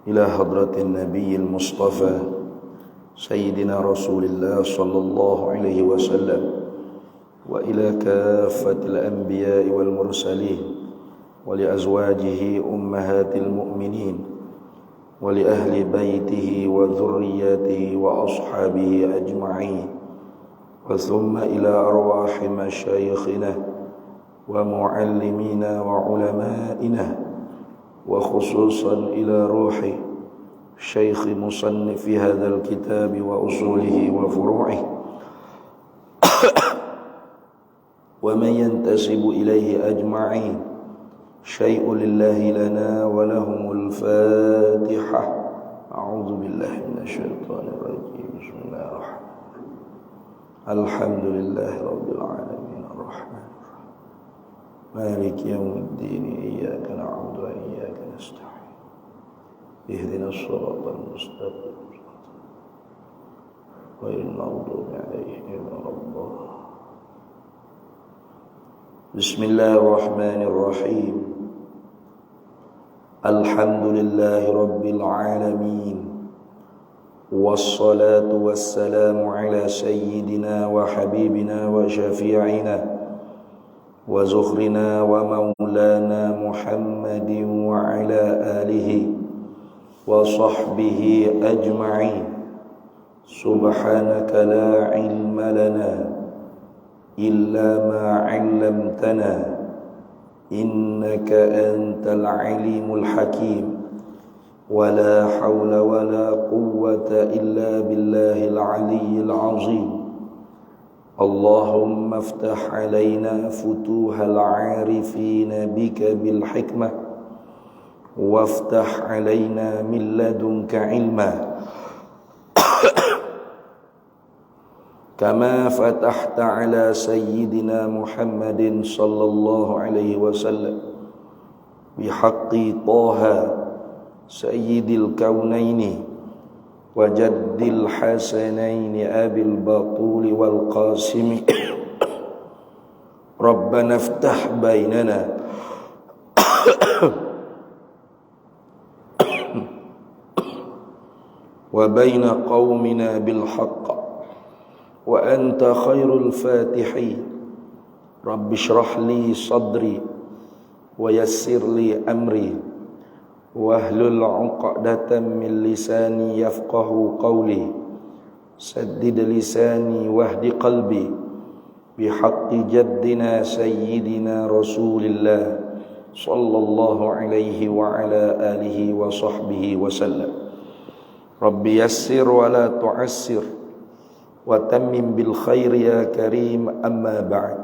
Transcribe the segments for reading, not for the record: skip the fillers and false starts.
إلى حضرة النبي المصطفى سيدنا رسول الله صلى الله عليه وسلم وإلى كافة الأنبياء والمرسلين ولأزواجه أمهات المؤمنين ولأهل بيته وذرياته وأصحابه أجمعين وثم إلى أرواح مشايخنا ومعلمينا وعلمائنا وخصوصا إلى روح شيخ مصنف هذا الكتاب وأصوله وفروعه ومن ينتسب إليه أجمعين. شيء لله لنا ولهم الفاتحة. أعوذ بالله من الشيطان الرجيم. بسم الله الرحمن الرحيم. الحمد لله رب العالمين الرحمن الرحيم مالك يوم الدين إياك نعبد وإياك نستعين اهدنا الصراط المستقيم غير المغضوب عليهم ولا الضالين. بسم الله الرحمن الرحيم. الحمد لله رب العالمين والصلاة والسلام على سيدنا وحبيبنا وشفيعنا وزخرنا ومولانا محمد وعلى آله وصحبه أجمعين. سبحانك لا علم لنا إلا ما علمتنا إنك أنت العليم الحكيم ولا حول ولا قوة إلا بالله العلي العظيم. اللهم افتح علينا فتوح العارفين بك بالحكمة وافتح علينا من لدنك علما كما فتحت على سيدنا محمد صلى الله عليه وسلم بحق طه سيد الكونين وجد الحسنين أبي البطول والقاسم. ربنا افتح بيننا وبين قومنا بالحق وأنت خير الفاتحين. رب اشرح لي صدري ويسر لي أمري واحلل عقدة من لساني يفقه قولي سدد لساني واهد قلبي بحق جدنا سيدنا رسول الله صلى الله عليه وعلى آله وصحبه وسلم. رب يسر ولا تعسر وتمم بالخير يا كريم. أما بعد.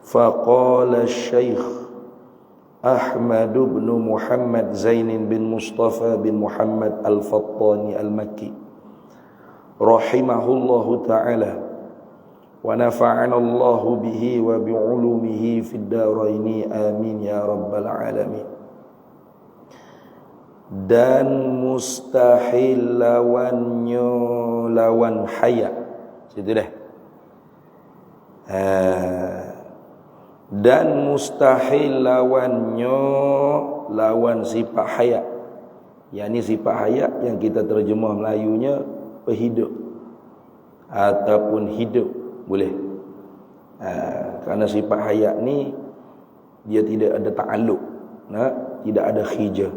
فقال الشيخ أحمد بن محمد زين بن مصطفى بن محمد الفطاني المكي رحمه الله تعالى ونفعنا الله به وبعلومه في الدارين آمين يا رب العالمين. Dan mustahil lawannya lawan haya. Situ dah. Dan mustahil lawannya lawan sifat haya. Yang ni sifat haya yang kita terjemah Melayunya perhidup ataupun hidup boleh. Kerana sifat haya ni dia tidak ada ta'alluq, tidak ada khijah.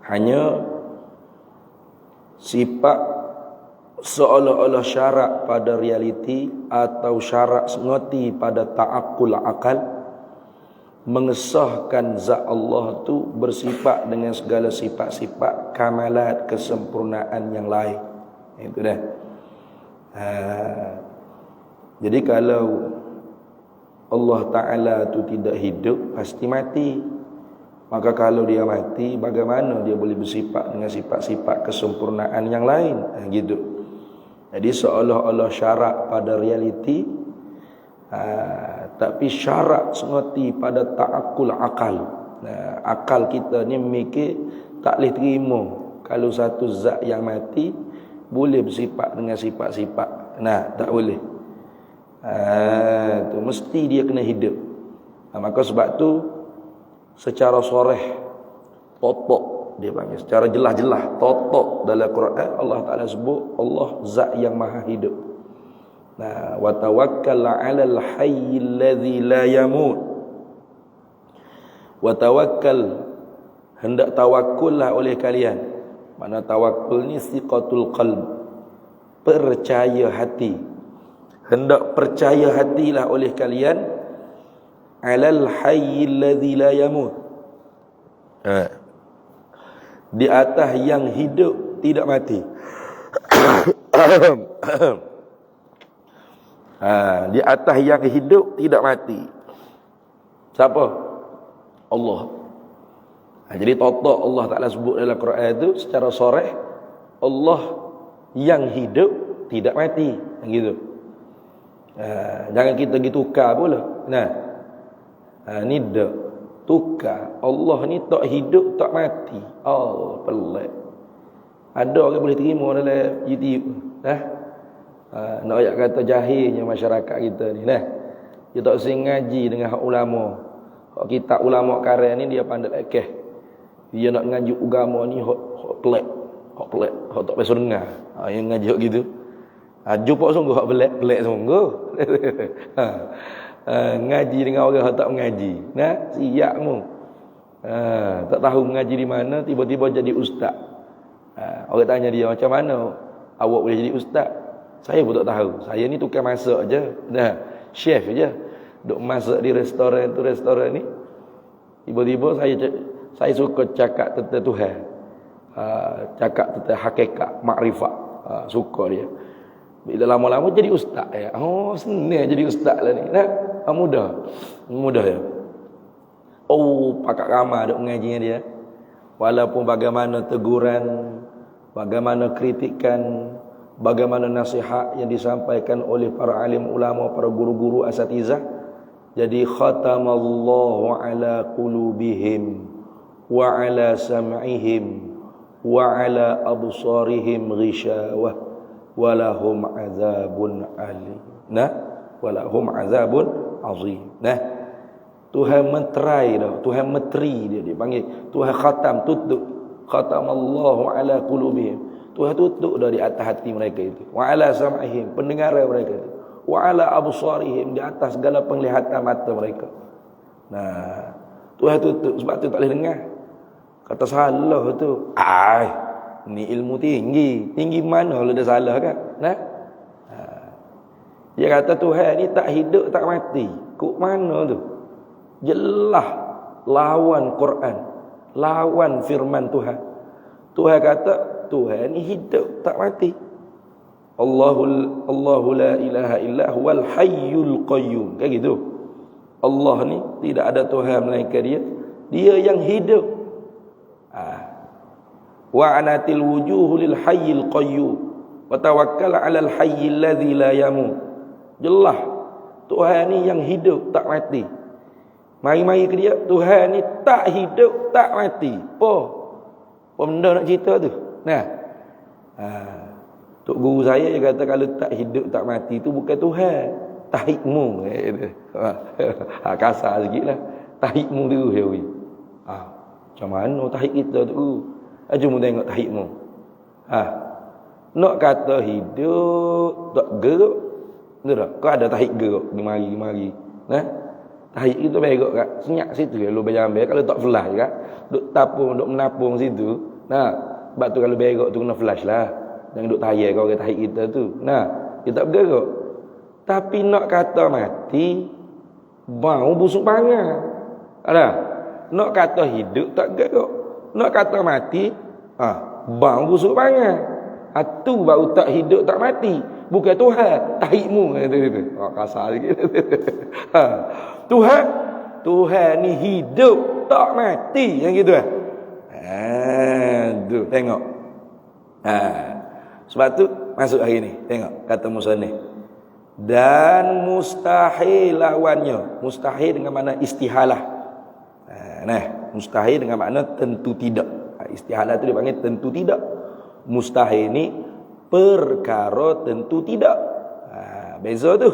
Hanya sifat seolah-olah syarat pada realiti atau syarat ngoti pada ta'akul akal, mengesahkan zat Allah tu bersifat dengan segala sifat-sifat kamalat, kesempurnaan yang lain. Itu dah. Jadi kalau Allah Ta'ala tu tidak hidup, pasti mati. Maka kalau dia mati, bagaimana dia boleh bersifat dengan sifat-sifat kesempurnaan yang lain? Gitu. Jadi seolah-olah syarat pada realiti, tapi syarat sengoti pada ta'akul akal. Akal kita ni memikir tak boleh terima kalau satu zat yang mati boleh bersifat dengan sifat-sifat. Tak boleh. Tu mesti dia kena hidup. Maka sebab tu secara soreh, totok dia panggil, secara jelas-jelas, totok dalam Quran Allah Ta'ala sebut Allah zat yang maha hidup. Nah, wa tawakkal 'alal hayyil ladzi la yamut. Wa tawakkal, hendak tawakullah oleh kalian. Mana tawakkul ni siqatul qalb, percaya hati. Hendak percaya hatilah oleh kalian 'alal hayyil ladzi la yamut. Di atas yang hidup tidak mati. Di atas yang hidup tidak mati. Siapa? Allah. Jadi totok Allah Ta'ala sebut dalam Quran itu secara soreh, Allah yang hidup tidak mati. Gitu. Jangan kita pergi tukar pula. Ni dak tukar. Allah ni tak hidup, tak mati. Oh, pelik. Ada orang boleh terima dalam YouTube. Nak ayat kata jahilnya masyarakat kita ni. Dia tak sing ngaji dengan hak ulama. Hak kitab ulama karang ni dia pandai lekeh. Dia nak ngaji agama ni hak pelik. Hak pelik, hak tak biasa dengar. Yang ngaji hak gitu. Jumpa sungguh hak pelik sungguh. Ngaji dengan orang yang tak mengaji. Siapmu. Tak tahu mengaji di mana, tiba-tiba jadi ustaz. Orang tanya dia, macam mana awak boleh jadi ustaz? Saya pun tak tahu. Saya ni tukang masak je. Chef je. Duk masak di restoran tu, restoran ni. Tiba-tiba saya suka cakap tentang Tuhan. Cakap tentang hakikat, makrifat. Suka dia. Bila lama-lama jadi ustaz ya. Oh, senang jadi ustaz lah ni. Mudah ya. Oh, pakak ramah duk mengaji dia. Walaupun bagaimana teguran, bagaimana kritikan, bagaimana nasihat yang disampaikan oleh para alim ulama, para guru-guru asatizah. Jadi khatamallahu ala qulubihim wa ala sam'ihim wa ala absarihim ghishawah walahum azabun alim. Walahum azabun azim. Tuhan menterai dah, Tuhan meteri dia panggil. Tuhan khatam, tutup. Khatamallahu ala qulubihim. Tuhan tutup dah di atas hati mereka itu. Wa ala sam'ihim, pendengaran mereka itu. Wa ala absarihim, di atas segala penglihatan mata mereka. Tuhan tutup sebab tu tak boleh dengar. Kata salah tu. Ni ilmu tinggi. Tinggi mana kalau dah salah kan? Dia kata Tuhan ni tak hidup, tak mati. Kok mana tu? Jelas lawan Quran, lawan firman Tuhan. Tuhan kata Tuhan ni hidup, tak mati. Allahu la ilaha illa huwal hayyul qayyum. Kayak gitu. Allah ni tidak ada Tuhan melainkan dia yang hidup. Wa anatil wujuhu lil hayyil qayyum wa tawakkal 'alal hayyil ladzi la yamut. Jelas Tuhan ni yang hidup, tak mati. Mari-mari ke dia, Tuhan ni tak hidup, tak mati. Apa benda nak cerita tu? Tok guru saya dia kata kalau tak hidup, tak mati tu bukan Tuhan, tahikmu. Kasar sikit lah. Tahikmu tu hewi. Macam mana tahik kita tu? Jom tengok tahikmu. Nak kata hidup, tak gerak. Betul tak? Kau ada tahik gerak, mari. Tahik itu berak kat senyap situ kalau bayar-bayar, kalau tak flash kan. Duk tapung, duk menapung situ. Sebab tu kalau berak tu kena flash lah. Jangan duk tayar kau kata tahik kita tu. Dia tak bergerak. Tapi nak kata mati, bau busuk pangan. Ada? Nak kata hidup tak gerak. Nak kata mati, bau busuk pangan. Tu baru tak hidup, tak mati. Bukan Tuhan, tahikmu kata gitu. Kasar sikit. Tuhan ni hidup, tak mati, yang gitu tu tengok. Sebab tu masuk hari ni, tengok kata musannif. Dan mustahil lawannya. Mustahil dengan makna istihalah. Mustahil dengan makna tentu tidak. Istihalah tu dia panggil tentu tidak. Mustahil ni perkara tentu tidak. Beza tu.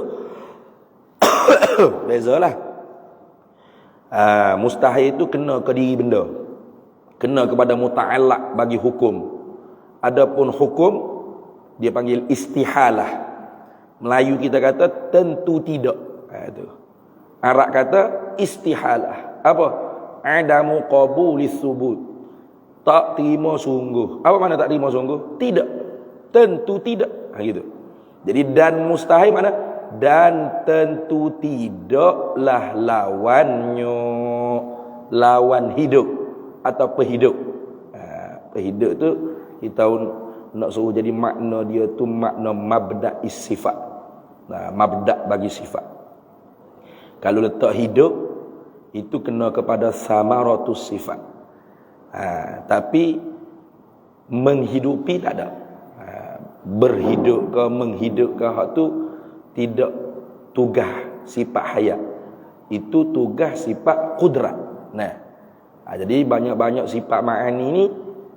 Bezalah. Mustahil itu kena ke diri benda, kena kepada muta'allaq bagi hukum. Adapun hukum dia panggil istihalah. Melayu kita kata tentu tidak. Itu. Arab kata istihalah. Apa? Adamu qabulis subut. Tak terima sungguh. Apa makna tak terima sungguh? Tidak. Tentu tidak. Gitu. Jadi dan mustahil mana? Dan tentu tidaklah lawannya lawan hidup atau pehidup. Pehidup tu kita nak suruh jadi makna dia tu makna mabda'is sifat. Mabda' bagi sifat. Kalau letak hidup itu kena kepada samaratus sifat. Tapi menghidupi tak ada. Berhidup ke menghidup ke hak tu tidak tugas sifat hayat. Itu tugas sifat kudrat. Jadi banyak-banyak sifat ma'ani ni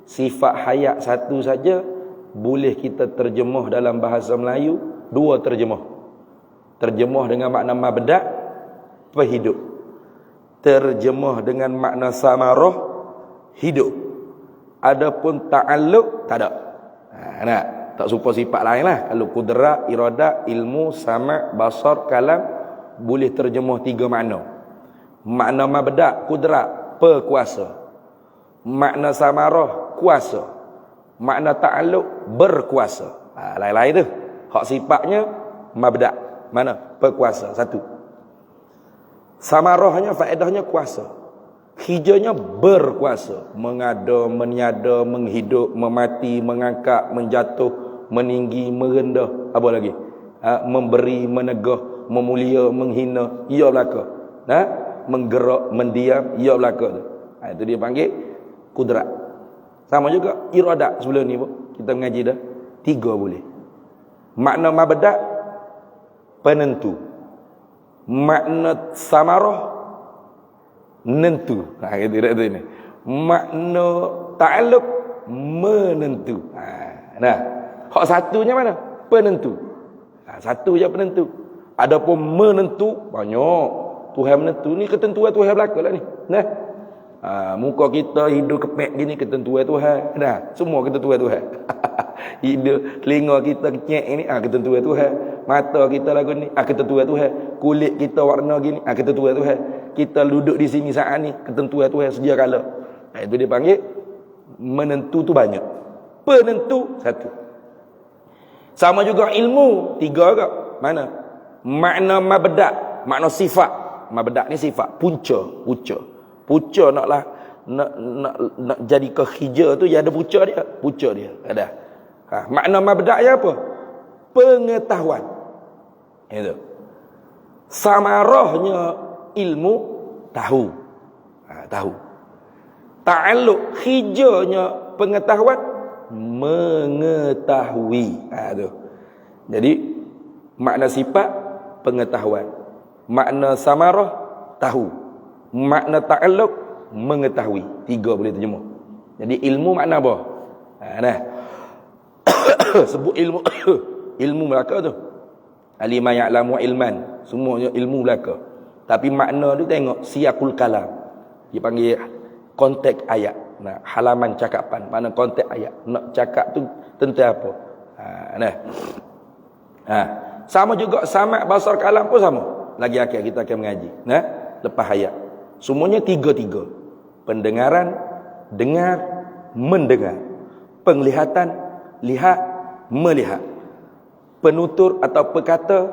sifat hayat satu saja boleh kita terjemah dalam bahasa Melayu dua terjemah. Terjemah dengan makna mabda' pehidup. Terjemah dengan makna samarah hidup. Adapun ta'alluq tak ada. Tak serupa sifat lain lah. Kalau kudrat, iradat, ilmu, sama', basar, kalam boleh terjemah tiga makna. Makna mabda' kudrat, pekuasa. Makna samarah kuasa. Makna ta'alluq berkuasa. Lain-lain tu. Hak sifatnya mabda'. Mana? Berkuasa. Satu. Samarahnya faedahnya kuasa. Hijanya berkuasa. Mengada, meniada, menghidup, memati, mengangkat, menjatuh, meninggi, merendah. Apa lagi? Memberi, menegah, memulia, menghina. Ia belaka. Menggerak, mendiam. Ia belaka tu. Itu dia panggil kudrat. Sama juga iradat sebelum ni pun kita mengaji dah. Tiga boleh. Makna mabda' penentu. Makna samarah nentu. Gitu ni. Makna ta'alluq menentu. Hak satunya mana? Penentu. Satu je penentu. Adapun menentu banyak. Tuhan menentu ni ketentuan Tuhan belaka lah ni. Muka kita hidup kepek gini ketentuan Tuhan. Semua ketentuan Tuhan. Hidup telinga kita kecek ini ketentuan Tuhan. Mata kita lagu ni ketentuan Tuhan. Kulit kita warna gini ketentuan Tuhan. Kita duduk di sini saat ni ketentuan Tuhan sedia kala. Itu dia panggil menentu tu banyak. Penentu satu. Sama juga ilmu tiga ke? Mana? Makna mabda', makna sifat. Mabda' ni sifat, punca. Puca nak jadi ke hija tu dia ada puca dia ada. Makna mabda'nya apa? Pengetahuan. Itu. Samarahnya ilmu tahu. Tahu. Ta'alluq hijanya pengetahuan mengetahui. Tu. Jadi makna sifat pengetahuan. Makna samarah tahu. Makna ta'alluq mengetahui. Tiga boleh terjemah. Jadi ilmu makna apa? Sebut ilmu ilmu Melaka tu. Alima ya'lamu ilman. Semuanya ilmu Melaka. Tapi makna tu tengok siyakul kalam. Dia panggil konteks ayat. Halaman cakapan. Mana konteks ayat. Nak cakap tu tentang apa? Sama juga sama basar kalam pun sama. Lagi akhir kita akan mengaji. Lepas ayat. Semuanya tiga-tiga. Pendengaran, dengar, mendengar. Penglihatan, lihat, melihat. Penutur atau pekata,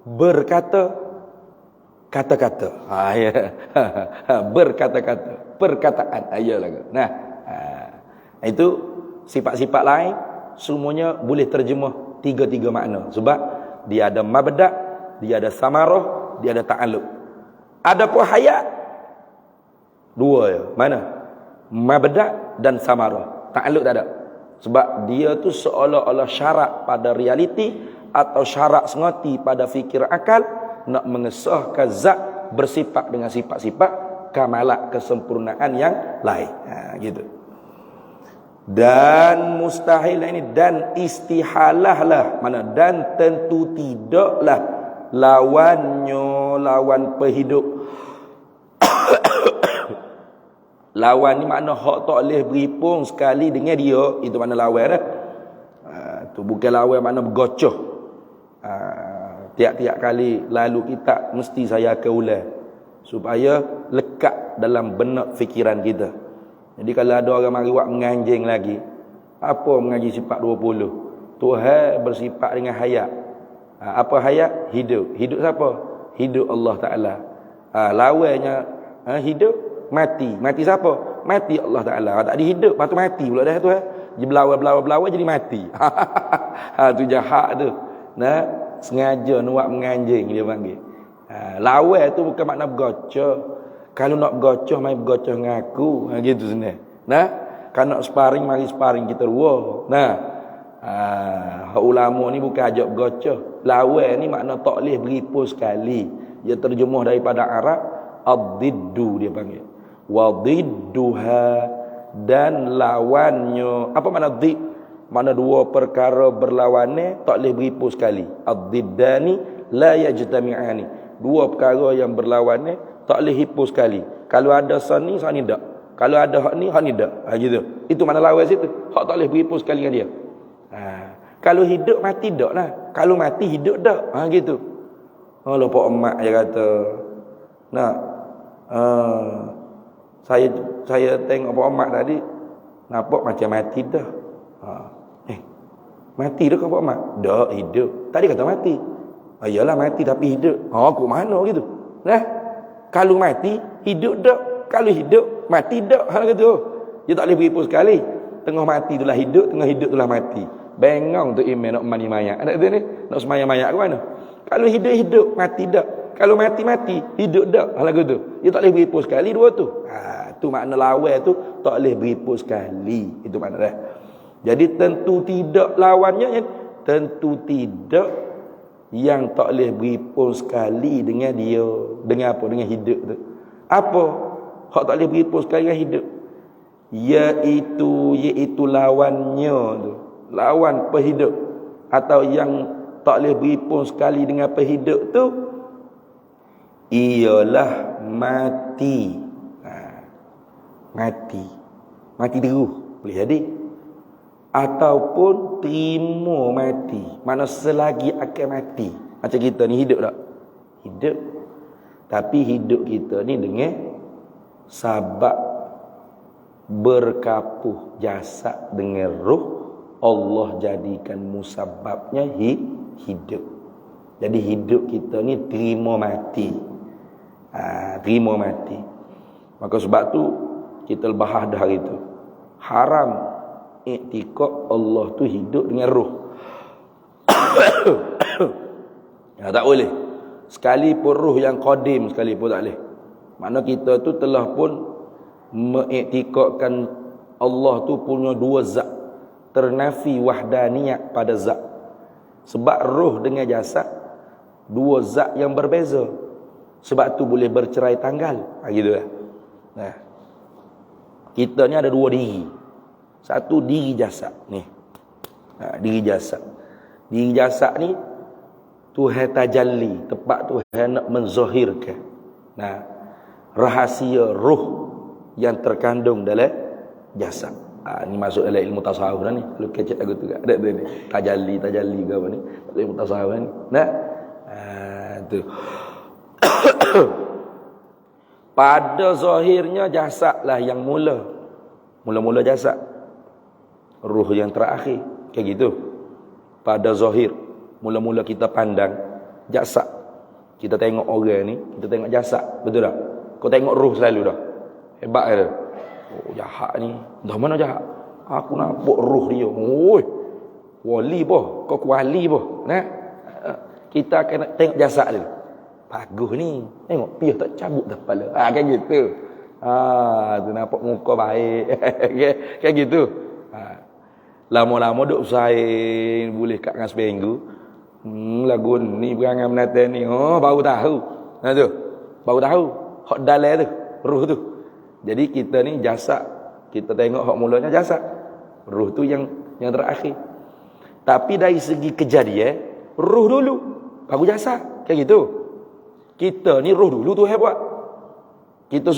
berkata, kata-kata. Berkata-kata, perkataan. Itu sifat-sifat lain semuanya boleh terjemah tiga-tiga makna. Sebab dia ada mabda', dia ada samarah, dia ada ta'alluq. Adapun hayat dua je. Mana? Mabda' dan samarah. Ta'alluq tak ada. Sebab dia tu seolah-olah syarat pada realiti atau syarat sengati pada fikir akal nak mengesahkan zat bersifat dengan sifat-sifat kamalat kesempurnaan yang lain. Gitu. Dan mustahil ini dan istihalah lah. Mana? Dan tentu tidaklah lawannya lawan pehidup Lawan ni makna hak tak boleh beripung sekali dengan dia, itu makna lawan dah. Tu bukan lawan makna bergocoh. Tiap-tiap kali lalu kita mesti saya akan ulang supaya lekat dalam benak fikiran kita. Jadi kalau ada orang mari buat menganjing lagi, apa mengaji sifat 20? Tuhan bersifat dengan hayat. Apa hayat? Hidup. Hidup siapa? Hidup Allah Ta'ala. Lawannya hidup, mati. Mati siapa? Mati Allah Ta'ala. Tak ada hidup, lepas tu mati pula dah tu. Dia berlawan jadi mati. Tu jahat tu. Nah, sengaja nak menganjing dia panggil. Lawan tu bukan makna bergocoh. Kalau nak bergocoh, main bergocoh dengan aku. Gitu sebenarnya. Nah, kalau nak sparring, mari sparring kita dua. Nah, ulama ni bukan ajak bergocoh. Lawan ni makna tak boleh beripus sekali. Dia terjemuh daripada Arab, ad-diddu dia panggil. Wa didduha, dan lawannya. Apa makna did? Makna dua perkara berlawanan tak boleh beripu sekali. Ad-diddani la yajtami'ani. Dua perkara yang berlawanan tak boleh hipu sekali. Kalau ada sani tak. Kalau ada hak ni tak. Gitu. Itu makna lawan situ. Hak tak boleh beripu sekali dengan dia. Kalau hidup mati tak lah. Kalau mati hidup tak. Gitu. Allah Pak Emak dia kata, nak saya tengok Pak Emak tadi nampak macam mati dah. Mati dah ke Pak Emak? Tak, hidup. Tadi kata mati. Iyalah mati tapi hidup. Kok mana gitu? Nah, kalau mati hidup tak? Kalau hidup mati tak? Hal gitu. Dia tak boleh beripu sekali. Tengah mati itulah hidup, tengah hidup itulah mati. Bengong tu imam nak mandi mayat. Ada tu ni? Nak sembahyang mayat ke mana? Kalau hidup mati tak? Kalau mati hidup tak? Hal gitu. Dia tak boleh beripu sekali dua tu. Tu makna lawan tu tak boleh beripu sekali. Itu makna dah. Jadi tentu tidak lawannya, tentu tidak yang tak boleh beripu sekali dengan dia. Dengan apa? Dengan hidup tu. Apa? Hak tak boleh beripu sekali dengan hidup. Iaitu lawannya tu. Lawan perhidup. Atau yang tak boleh beripu sekali dengan perhidup tu ialah mati. Mati terus boleh jadi, ataupun terima mati, mana selagi akan mati. Macam kita ni hidup tak? Hidup, tapi hidup kita ni dengan sebab berkapuh jasad dengan roh, Allah jadikan musababnya hidup. Jadi hidup kita ni terima mati. Terima mati. Maka sebab tu kita bahas dah hari tu. Haram iktikad Allah tu hidup dengan roh. Tak boleh. Sekalipun roh yang qadim sekalipun tak boleh. Makna kita tu telah pun mengiktikadkan Allah tu punya dua zat. Ternafi wahdaniyat pada zat. Sebab roh dengan jasad dua zat yang berbeza. Sebab tu boleh bercerai tanggal. Gitu lah. Nah, kita ni ada dua diri. Satu diri jasad ni. Diri jasad. Diri jasad ni Tuhan tajalli, tempat Tuhan nak menzahirkan. Nah, rahasia roh yang terkandung dalam jasad. Ni masuk dalam ilmu tasawuf dah ni. Kalau kecek aku tu ada tu ni. Tajalli ke apa ni? Ilmu tasawuf ni. Nah, tu. Pada zahirnya jasadlah yang mula jasad, ruh yang terakhir, kayak gitu. Pada zahir, mula-mula kita pandang jasad, kita tengok orang ni, kita tengok jasad, betul tak? Kau tengok ruh selalu dah. Hebat ke? Jahat ni. Dah mana jahat? Aku nampak ruh dia. Wali boh, kau wali boh. Nah, kita akan tengok jasad dia. Bagus ni. Tengok piah tak cabut dah kepala. Kayak gitu. Tu nampak muka baik. Kayak gitu. Lama-lama duk usahain boleh kat dengan seminggu. Lagu ni berangan menata ni. Baru tahu. Nah tu. Baru tahu. Hak dalam tu, ruh tu. Jadi kita ni jasad, kita tengok hak mulanya jasad. Ruh tu yang terakhir. Tapi dari segi kejadian, ruh dulu, baru jasad. Kayak gitu. Kita ni roh dulu tu buat. Kita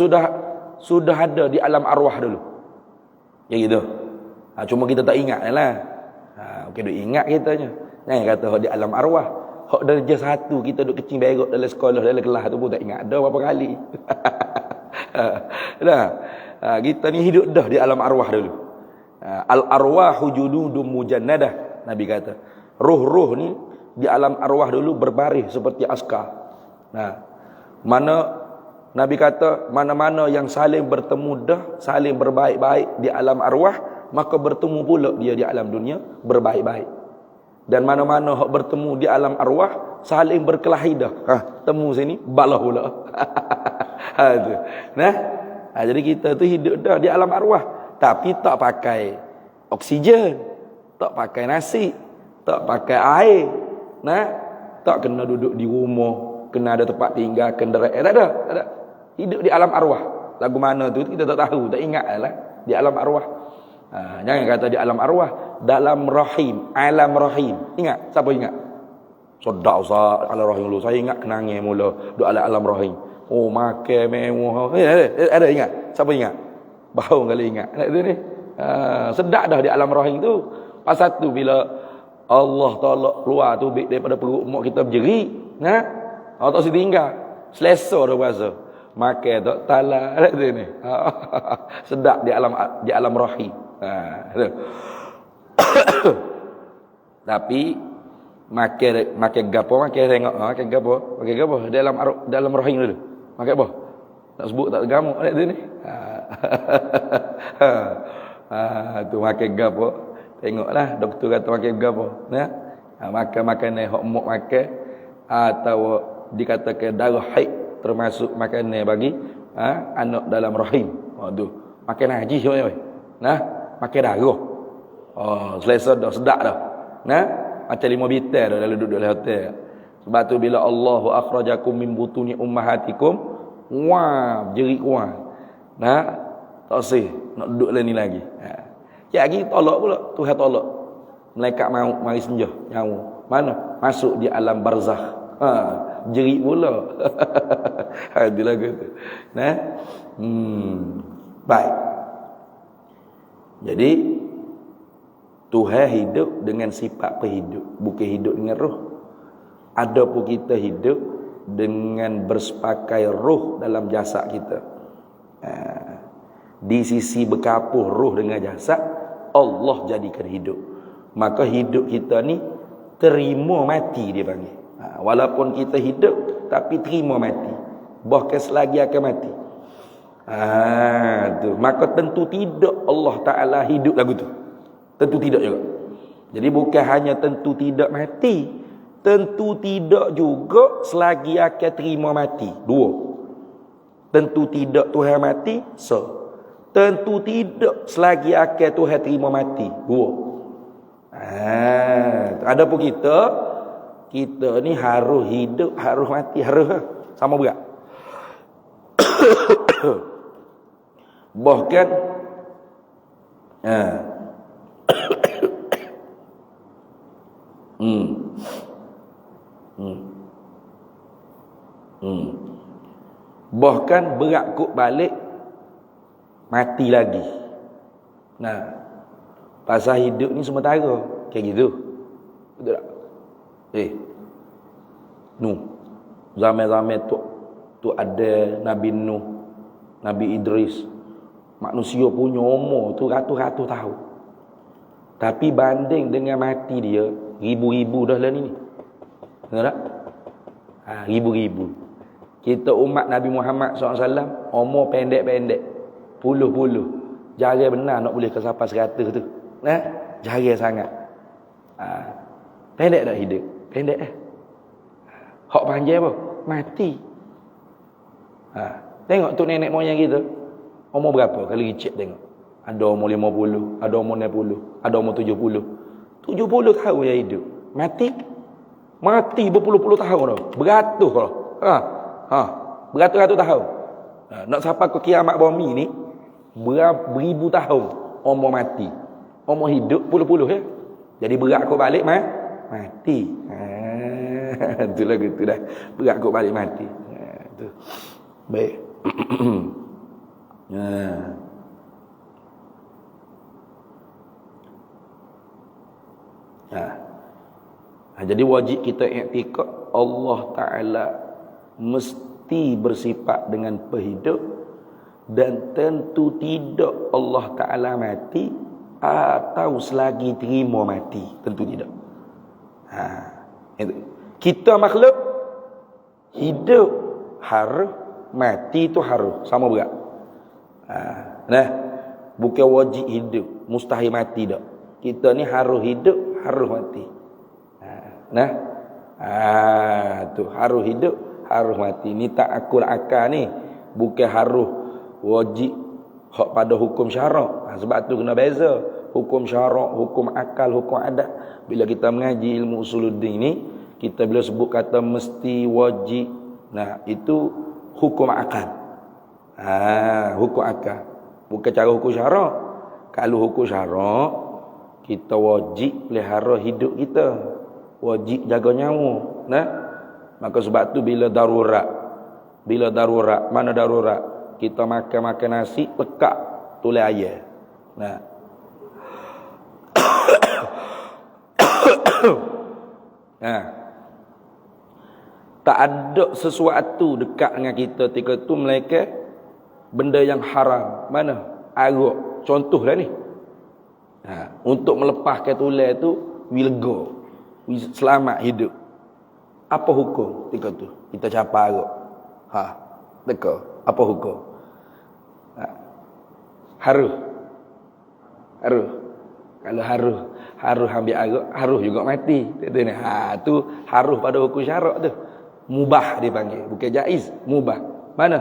sudah ada di alam arwah dulu. Ya gitu. Cuma kita tak ingat lah. Okey, duk ingat kitanya. Jangan kata hok di alam arwah. Hok darjah 1 kita duk kecing berok dalam sekolah, dalam kelas tu pun tak ingat dah berapa kali. Dah. Kita ni hidup dah di alam arwah dulu. Al arwahu juludum mujannadah, Nabi kata. Roh-roh ni di alam arwah dulu berbaris seperti askar. Mana Nabi kata, mana-mana yang saling bertemu dah, saling berbaik-baik di alam arwah, maka bertemu pula dia di alam dunia berbaik-baik. Dan mana-mana hak bertemu di alam arwah, saling berkelahi dah. Temu sini, balah pula. Jadi kita tu hidup dah di alam arwah. Tapi tak pakai oksigen, tak pakai nasi, tak pakai air. Tak kena duduk di rumah, kena ada tempat tinggal, kenderaan. Tak ada. Hidup di alam arwah. Lagu mana tu kita tak tahu, tak ingat lah. Di alam arwah. Jangan kata di alam arwah, dalam rahim, alam rahim. Ingat? Siapa ingat? Sedap Ustaz, alam rahim dulu. Saya ingat kenangnya mula duk alam rahim. Oh, makan mewah. Ada ingat? Siapa ingat? Baru kali ingat. Itu ni. Sedap dah di alam rahim tu. Pasal tu bila Allah Taala keluar tu daripada perut mak kita berjeri, Allah tak tinggal. Selesa dah puasa. Makan tak tala tu ni. Sedap di alam rahim. Tapi makan gapo, makan tengok makan gapo dalam rahim dulu. Makan apa? Tak sebut tak gamu tu ni. Tu makan gapo. Tengoklah doktor kata makan gapo. Makan makanan hok mok makan atau dikatakan darah haid termasuk makanan bagi anak dalam rahim. Tu makan haji semua. Makan darah. Selesa dah, sedap dah. Macam 5 bitar dah lalu duduk dalam hotel. Sebab tu bila Allahu akhrajakum min butuni ummahatikum, jerit kuat. Tak sih nak duduk dalam ni lagi. Lagi tolak pula, Tuhan tolak. Malaikat mau mari senjah nyawa. Mana? Masuk di alam barzakh. Jerit pula. Ada lagu tu. Baik. Jadi Tuhan hidup dengan sifat penghidup, bukan hidup dengan roh. Adapun kita hidup dengan bersepakai roh dalam jasad kita. Di sisi berkapuh roh dengan jasad, Allah jadikan hidup. Maka hidup kita ni terima mati dia panggil. Walaupun kita hidup tapi terima mati. Bahkan selagi akan mati. Tu. Maka tentu tidak Allah Ta'ala hidup lagu tu. Tentu tidak juga. Jadi bukan hanya tentu tidak mati, tentu tidak juga selagi akan terima mati. Dua. Tentu tidak Tuhan mati, tentu tidak selagi akan Tuhan terima mati. Dua. Adapun kita ni harus hidup, harus mati, harus sama berat. Bahkan bahkan berakut balik mati lagi. Pasal hidup ni sementara kayak gitu. Betul tak? Zaman-zaman tu ada Nabi Nuh, Nabi Idris. Manusia punya umur tu ratus-ratus tahun. Tapi banding dengan mati dia, ribu-ribu dah lah ni. Betul tak? Ribu-ribu. Kita umat Nabi Muhammad SAW, umur pendek-pendek. Puluh-puluh. Jarang benar nak boleh ke sampai 100 tu. Jarang sangat. Pendek tak hidup? Pendek hak panjang apa? Mati. Tengok tu nenek moyang kita. Umur berapa? Kalau cek tengok. Ada umur 50, ada umur 60, ada umur 70. 70 tahun yang hidup. Mati berpuluh-puluh tahun dah. Beratus dah. Beratus-ratus tahun. Nak sampai ke kiamat bumi ni, beribu tahun umur mati. Umur hidup puluh-puluh ya. Jadi berat kau balik mati. Itulah gitu dah. Berat kau balik mati. Tu. Baik. Jadi wajib kita i'tikad Allah Ta'ala mesti bersifat dengan penghidup, dan tentu tidak Allah Ta'ala mati atau selagi terima mati, tentu tidak. Itu. Kita makhluk hidup harus, mati itu harus, sama berat. Bukan wajib hidup, mustahil mati tak. Kita ni harus hidup, harus mati. Tu harus hidup, harus mati. Ni tak akul akal ni, bukan harus wajib hak pada hukum syarak. Sebab tu kena beza hukum syarak, hukum akal, hukum adat. Bila kita mengaji ilmu usuluddin ni, kita bila sebut kata mesti, wajib, itu hukum akal. Hukum akal, bukan cara hukum syarak. Kalau hukum syarak, kita wajib pelihara hidup kita, wajib jaga nyawa. Maka sebab tu bila darurat, mana darurat? Kita makan nasi, lekat tulis air. Tak ada sesuatu dekat dengan kita ketika tu melainkan benda yang haram. Mana? Arak. Contohlah ni. Untuk melepaskan tulis tu, lega, selamat hidup. Apa hukum ketika tu? Kita capai arak. Teka. Apa hukum? Harus. Kalau harus ambil arak, harus juga mati. Tu harus pada hukum syarak tu. Mubah dipanggil, bukan jaiz, mubah. Mana?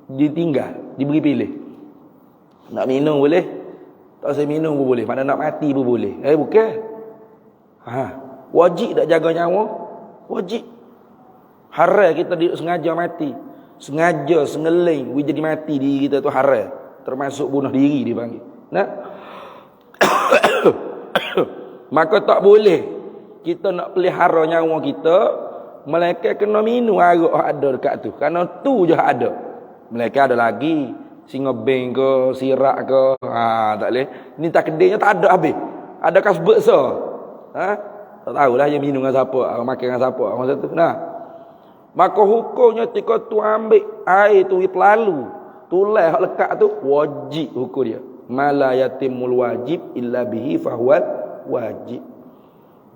Ditinggal, diberi pilih. Nak minum boleh, tak usah minum pun boleh. Mana nak mati pun boleh. Bukan. Wajib tak jaga nyawa? Wajib. Haram kita sengaja mati. Sengaja sengeling jadi mati diri kita tu haram. Termasuk bunuh diri dipanggil. Maka tak boleh kita nak pelihara nyawa kita melainkan kena minum arak ada dekat tu. Kerana tu je ada. Melainkan ada lagi singa beng ke, sirak ke, tak boleh. Ni takdirnya tak ada habis. Ada kasbet so. Tak tahulah dia minum dengan siapa, makan dengan siapa masa tu. Maka hukumnya ketika tu ambil air tu terlalu, tulis hak lekat tu, wajib hukum dia. Mala yatimul wajib illa bihi fahuwal wajib.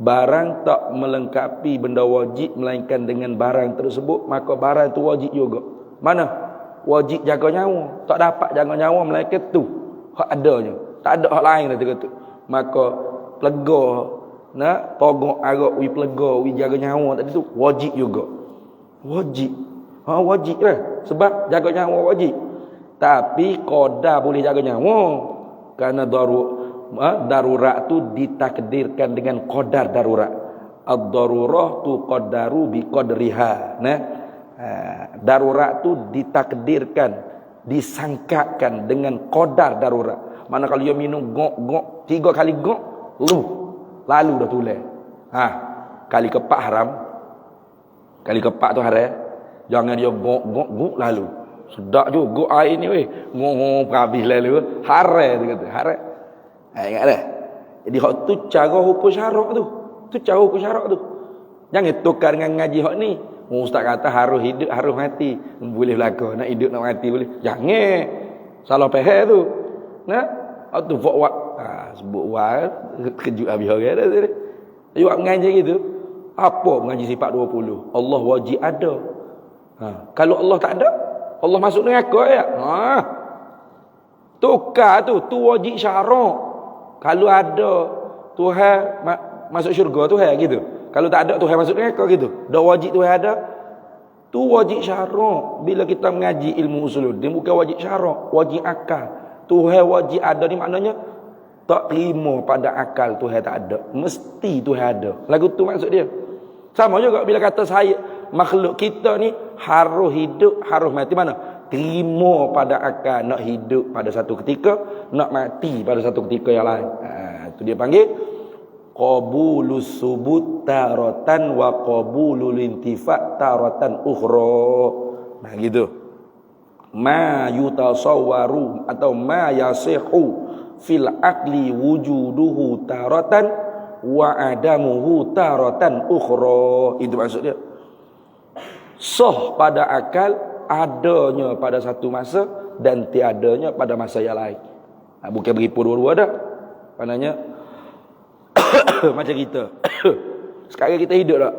Barang tak melengkapi benda wajib melainkan dengan barang tersebut, maka barang tu wajib juga. Mana? Wajib jaga nyawa. Tak dapat jaga nyawa melainkan tu hak adanya. Tak ada hak lain ketika tu. Maka plega togok arak wi plega wi jaga nyawa tadi tu wajib juga. Wajib. Wajib lah. Sebab jaga nyawa wajib. Tapi qadar boleh jaga nyawa. Kerana darurat tu ditakdirkan dengan qadar darurat. Ad-darurah tu qadaru bi qadriha. Darurat tu ditakdirkan, disangkakan dengan qadar darurat. Mana kalau dia minum gok 3 kali gok, lalu dah tulis. Kali keempat haram. Kali keempat tu haram. Jangan dia gok lalu. Sedap juga air ni weh. Ngong habis lalu. Haram dia kata. Haram. Ingat dah. Jadi hak tu cara hukum syarak tu. Tu cara hukum syarak tu. Jangan tukar dengan ngaji hak ni. Ustaz kata harus hidup, harus mati. Boleh belaka. Nak hidup, nak mati boleh. Jangan. Salah faham tu. Hak tu buat sebut kejut habis orang dah. Dia buat mengaji gitu. Apa mengaji sifat 20? Allah wajib ada. Kalau Allah tak ada, Allah masuk neraka ya. Tukar tu wajib syarak. Kalau ada Tuhan masuk syurga Tuhan gitu. Kalau tak ada Tuhan masuk neraka gitu. Dah wajib Tuhan ada. Tu wajib syarak. Bila kita mengaji ilmu usuluddin bukan wajib syarak, wajib akal. Tuhan wajib ada ni maknanya tak terima pada akal Tuhan tak ada. Mesti Tuhan ada. Lagu tu maksud dia. Sama juga bila kata saya makhluk kita ni harus hidup, harus mati. Mana? Terima pada akal nak hidup pada satu ketika, nak mati pada satu ketika yang lain. Itu dia panggil qabulus subut taratan wa qabulul intifa taratan ukhra. Gitu. ma yutasawwaru atau ma yasihu fil aqli wujuduhu taratan wa adamuhu taratan ukhra. Itu maksud dia. Sah pada akal adanya pada satu masa dan tiadanya pada masa yang lain. Bukan berhimpun dua-dua dah. Maknanya macam kita. Sekarang kita hidup tak?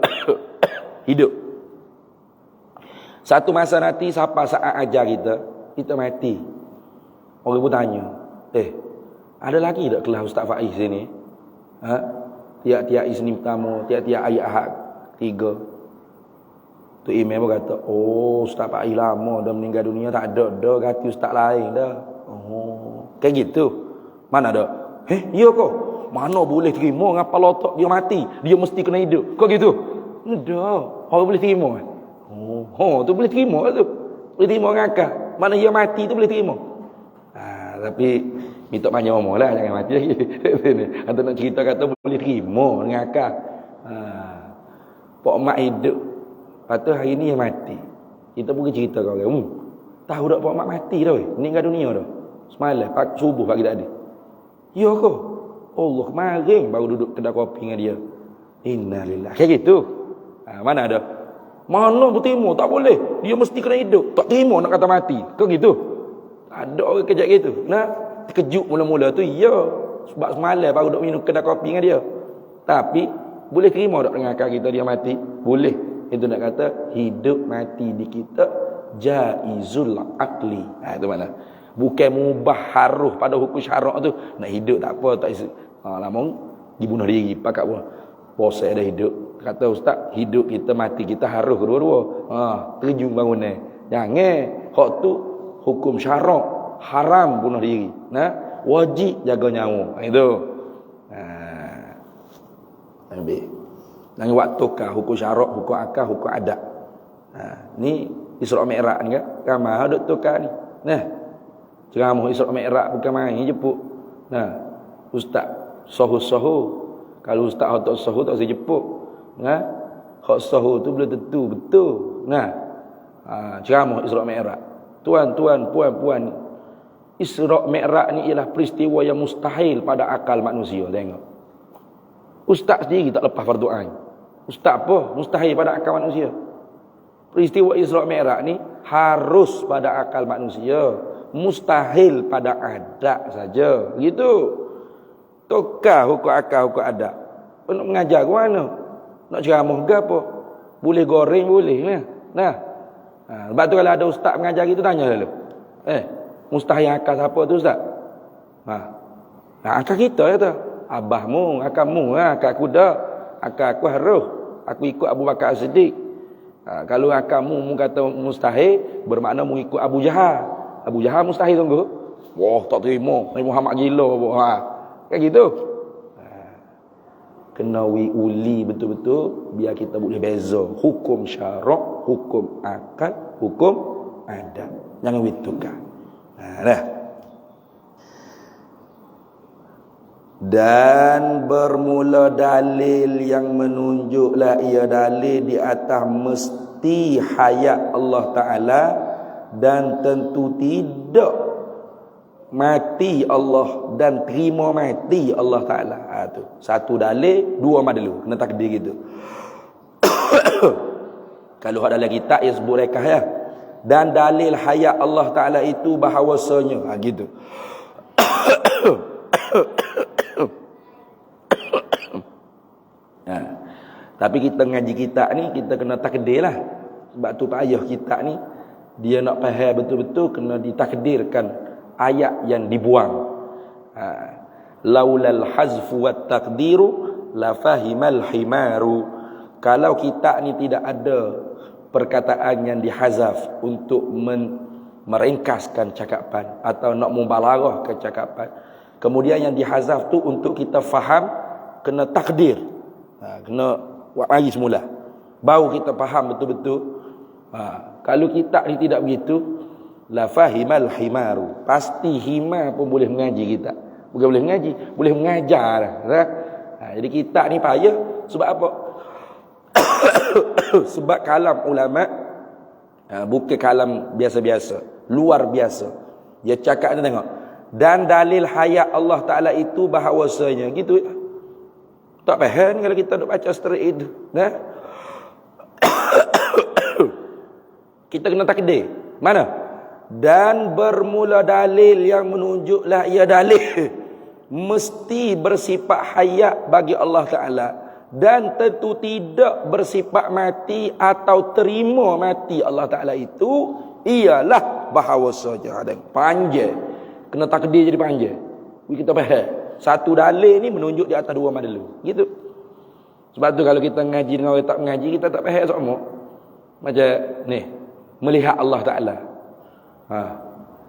Hidup. Satu masa nanti siapa saat ajar kita mati. Orang pun tanya, ada lagi tak kelas Ustaz Faiz sini? Tiap-tiap Isnin pertama, tiap-tiap ayat Ahad 3. Tu imam pun kata, oh Ustaz Faiz lama dah meninggal dunia, tak ada dah ganti ustaz lain dah. Oh, kayak gitu. Mana ada? Ya kau? Mana boleh terima ngapa lotok dia mati, dia mesti kena hidup. Kau gitu? Dah, orang boleh terima. Oh, tu boleh terima tu. Boleh terima ngakak. Mana dia mati tu boleh terima. Tapi minta panjang umur lah, jangan mati lagi. Atau nak cerita kata boleh terima ngakak. Pak mak hidup, lepas tu hari ni yang mati. Kita pergi cerita kau orang, tahu tak pak mak mati dah weh, meninggal dunia dah. Semalam subuh pagi tadi. Ya kau? Allah kemarin baru duduk kedai kopi dengan dia. Innalillahi. Kayak gitu. Mana ada? Mana berterima? Tak boleh. Dia mesti kena hidup. Tak terima nak kata mati. Kau gitu? Ada orang kejap gitu. Nah, terkejut mula-mula tu. Ya. Sebab semalam baru duduk minum kedai kopi dengan dia. Tapi boleh terima tak dengan akal kita dia mati? Boleh. Itu nak kata hidup mati di kita jaizul akli. Itu mana? Bukan mubah harus pada hukum syarak tu. Nak hidup tak apa, tak isi. Lama dibunuh diri, pakak pun. Puasa ada hidup. Kata ustaz, hidup kita mati kita harus kedua-dua. Terjun bangunan. Jangan hak tu hukum syarak, haram bunuh diri. Nah, wajib jaga nyawa. Itu. Habis. Dengan waktu kah hukum syarak, hukum akal, hukum adat. Ni Isra Mi'raj ni kan. Ramai duk tukar ni. Nah. Ceramah Isra Mi'raj bukan main jemput. Nah, ustaz sahur. Kalau ustaz tak sahur tak usah jemput. Nah, hak sahur tu belum tentu betul. Nah, ceramah Isra Mi'raj. Tuan-tuan, puan-puan, Isra Mi'raj ni ialah peristiwa yang mustahil pada akal manusia. Tengok. Ustaz sendiri tak lepas fardu ain. Ustaz apa? Mustahil pada akal manusia. Peristiwa Isra Mi'raj ni harus pada akal manusia, mustahil pada adat saja. Gitu. Tukar hukum akal, hukum adat. Nak mengajar ke mana? Nak ceramah ke apa? Boleh goreng boleh lah. Nah. Sebab tu kalau ada ustaz mengajar gitu tanya dulu. Mustahil akal siapa tu ustaz? Akal kita kata. Abahmu, akalmu, akal aku dah. Akal aku harus. Aku ikut Abu Bakar As-Siddiq. Kalau akalmu kata mustahil, bermakna mu ikut Abu Jahal. Abu Jahal mustahil tunggu. Wah, tak terima. Nabi Muhammad gila. Kayak gitu. Kena uli betul-betul biar kita boleh beza hukum syarak, hukum akal, hukum adat. Jangan witukar. Dah. Dan bermula dalil yang menunjuklah ia dalil di atas mesti hayat Allah Ta'ala dan tentu tidak mati Allah dan terima mati Allah Ta'ala. Tu satu dalil, dua madlu. Kena takdir gitu. Kalau ada dalam kitab ia sebut rekah ya. Dan dalil hayat Allah Ta'ala itu bahawasanya gitu. Tapi kita ngaji kitab ni kita kena takdir lah. Sebab tu payah kitab ni dia nak faham betul-betul kena ditakdirkan ayat yang dibuang. Laulal hazfu wat taqdiru la fahimal himaru. Kalau kitab ni tidak ada perkataan yang dihazaf untuk meringkaskan cakapan atau nak mubalarah ke cakapan, kemudian yang dihazaf tu untuk kita faham, kena takdir. Kena buat lagi semula baru kita faham betul-betul. Kalau kitab ni tidak begitu, la fahimal himaru, pasti himar pun boleh mengaji kita. Bukan boleh mengaji, boleh mengajar lah. Jadi kitab ni payah. Sebab apa? Sebab kalam ulama bukan kalam biasa-biasa. luar biasa. Dia cakap ni tengok. Dan dalil hayat Allah Ta'ala itu bahawasanya. Gitu. Tak faham kalau kita duk baca straight itu. Nah. Kita kena takdir. Mana? Dan bermula dalil yang menunjuklah ia dalil. Mesti bersifat hayat bagi Allah Ta'ala. Dan tentu tidak bersifat mati atau terima mati Allah Ta'ala itu ialah bahawasanya ada panjang. Kena takdir jadi panjang. Kita faham. Satu dalil ni menunjuk di atas dua madlu. Gitu. Sebab tu kalau kita ngaji dengan orang tak mengaji, kita tak faham sama. Macam ni, melihat Allah Ta'ala.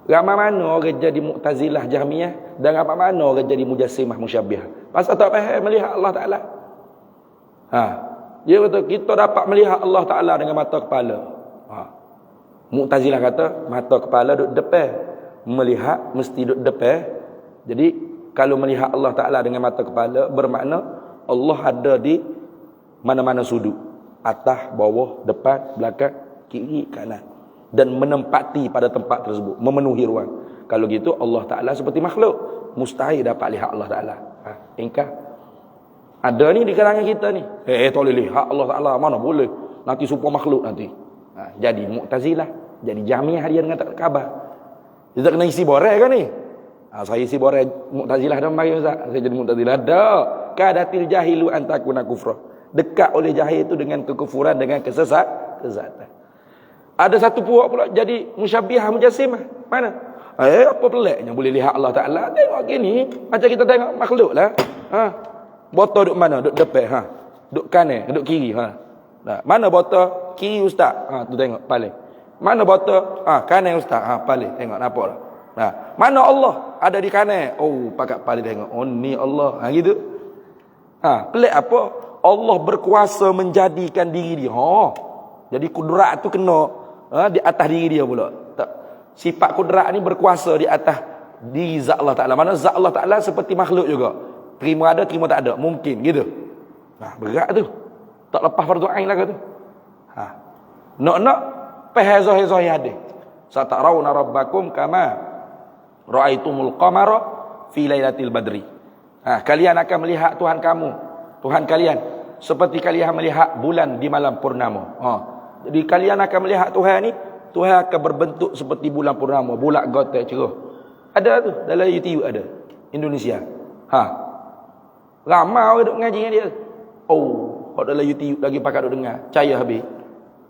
Ramai mana orang jadi Mu'tazilah Jahmiyah dan ramai mana orang jadi Mujassimah Musyabbihah. Pasal tak faham melihat Allah Ta'ala. Dia kata kita dapat melihat Allah Ta'ala dengan mata kepala. Mu'tazilah kata mata kepala duduk depan, melihat mesti duduk depan. Jadi kalau melihat Allah Ta'ala dengan mata kepala bermakna Allah ada di mana-mana sudut, atas, bawah, depan, belakang, kiri, kanan, dan menempati pada tempat tersebut, memenuhi ruang. Kalau gitu Allah Ta'ala seperti makhluk, mustahil dapat lihat Allah Ta'ala. Ingkar. Ada ni di kalangan kita ni. Tak boleh lihat Allah Ta'ala. Mana boleh. Nanti supaya makhluk nanti. Jadi Mu'tazilah. Jadi Jahmiyah dia dengan tak khabar. Dia tak kena isi borek kan ni? Saya isi borek Mu'tazilah dah mari Ustaz. Saya jadi Mu'tazilah. Dah. Kadatil jahilu antakuna kufrah. Dekat oleh jahil itu dengan kekufuran, dengan kesesatan. Ada satu puak pula jadi Musyabbihah Mujassimah. Mana? Apa peliknya boleh lihat Allah Ta'ala? Tengok gini. Macam kita tengok makhluk lah. Botol duduk mana? Duduk depan. Duduk kanan, duduk kiri. Nah, mana botol? Kiri Ustaz. Tu tengok paling. Mana botol? Kanan Ustaz. Paling. Tengok nampak tak? Nah, mana Allah? Ada di kanan. Oh, pakat paling tengok. Oh, ni Allah. Gitu. Pelik apa? Allah berkuasa menjadikan diri dia. Jadi kudrat tu kena di atas diri dia pula. Tak. Sifat kudrat ni berkuasa di atas diri zat Allah Ta'ala. Mana zat Allah Ta'ala seperti makhluk juga. Terima ada, terima tak ada. Mungkin gitu. Berat tu. Tak lepas fardu ain lah tu. Nak pahazah-hazah hadis. Satarawna rabbakum kama ra'aitumul qamara fi lailatul badri. Kalian akan melihat Tuhan kamu, Tuhan kalian, seperti kalian melihat bulan di malam purnama. Jadi kalian akan melihat Tuhan ni, Tuhan akan berbentuk seperti bulan purnama, bulat gotak cerah. Ada tu dalam YouTube ada. Indonesia. Ramai orang duk ngaji dengan dia. Kalau dalam YouTube lagi pakat duk dengar, caya habis.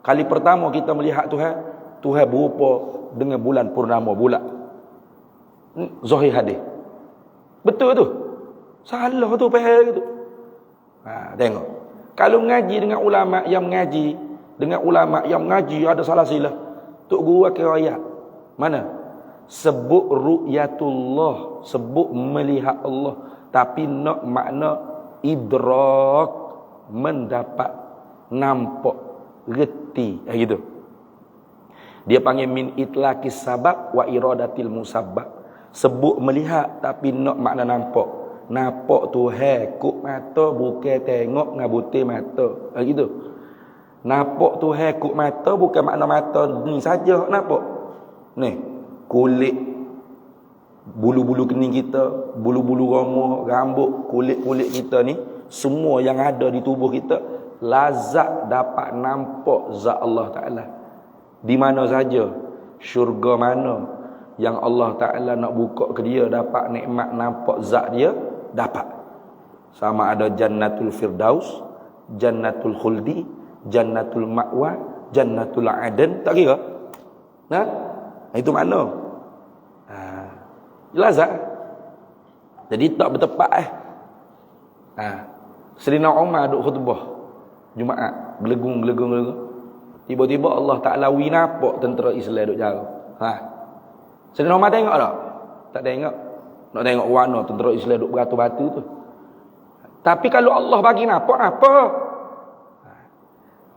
Kali pertama kita melihat Tuhan, Tuhan berupa dengan bulan purnama, bulat. Zahir hadis. Betul tu. Salah tu faham gitu. Tengok. Kalau mengaji dengan ulama yang mengaji, dengan ulama yang mengaji ada salah silah. Tok guru akan ayat. Mana? Sebut ru'yatullah, sebut melihat Allah, tapi nak makna idrak, mendapat, nampak, reti, gitu. Dia panggil min itlaqis sabab wa iradatil musabbab. Sebut melihat tapi nak makna nampak. Nampak Tuhan kuk mata, bukan tengok ngabuti mata. Gitu. Nampak Tuhan kuk mata bukan makna mata ni saja nampak. Ni kulit, bulu-bulu kening kita, bulu-bulu rambut, kulit-kulit kita ni, semua yang ada di tubuh kita lazat dapat nampak zat Allah Ta'ala. Di mana saja, syurga mana yang Allah Ta'ala nak buka ke dia, dapat nikmat nampak zat dia, dapat. Sama ada Jannatul Firdaus, Jannatul Khuldi, Jannatul Ma'wa, Jannatul Aden, tak kira. Itu makna. Jelas tak? Jadi tak bertepat Sayyidina Umar duduk khutbah Jumaat, gelegung. Tiba-tiba Allah Ta'ala nampak tentera Islam duduk jauh. Sayyidina Umar tengok tak? Tak tengok. Nak tengok warna tentera Islam duduk beratur-batu tu. Tapi kalau Allah bagi nampak, apa?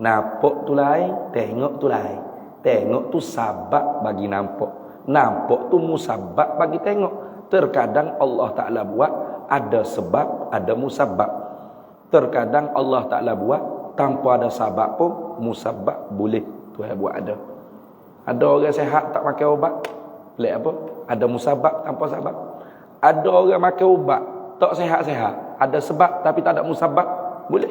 Nampak tu lain, tengok tu lain. Tengok tu sabab bagi nampak. Nampak tu musabab bagi tengok. Terkadang Allah Ta'ala buat ada sebab, ada musabab. Terkadang Allah Ta'ala buat tanpa ada sabab pun musabab boleh Tuhan buat ada. Ada orang sehat tak makan ubat. Pelik apa? Ada musabab tanpa sebab. Ada orang makan ubat tak sehat-sehat. Ada sebab tapi tak ada musabab. Boleh.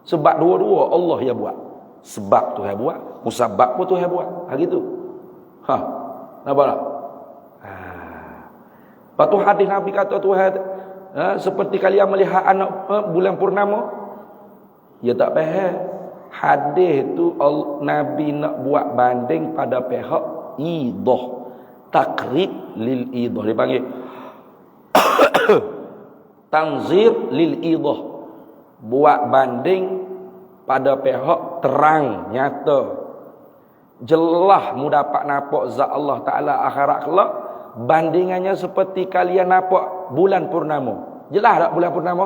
Sebab dua-dua Allah yang buat. Sebab tu yang buat, musabab pun tu yang buat. Ha gitu. Ha. Nampak tak? Ha. Lepas tu hadis Nabi kata Tuhan, seperti kalian melihat anak bulan purnama. Ya tak faham. Hadis tu Nabi nak buat banding pada pihak idah. Takrib lil idah. Dia panggil tanzir lil idah. Buat banding pada pihak terang, nyata. Jelas mu dapat nampak zat Allah Ta'ala akhirat kelak. Bandingannya seperti kalian nampak bulan purnama. Jelas tak bulan purnama?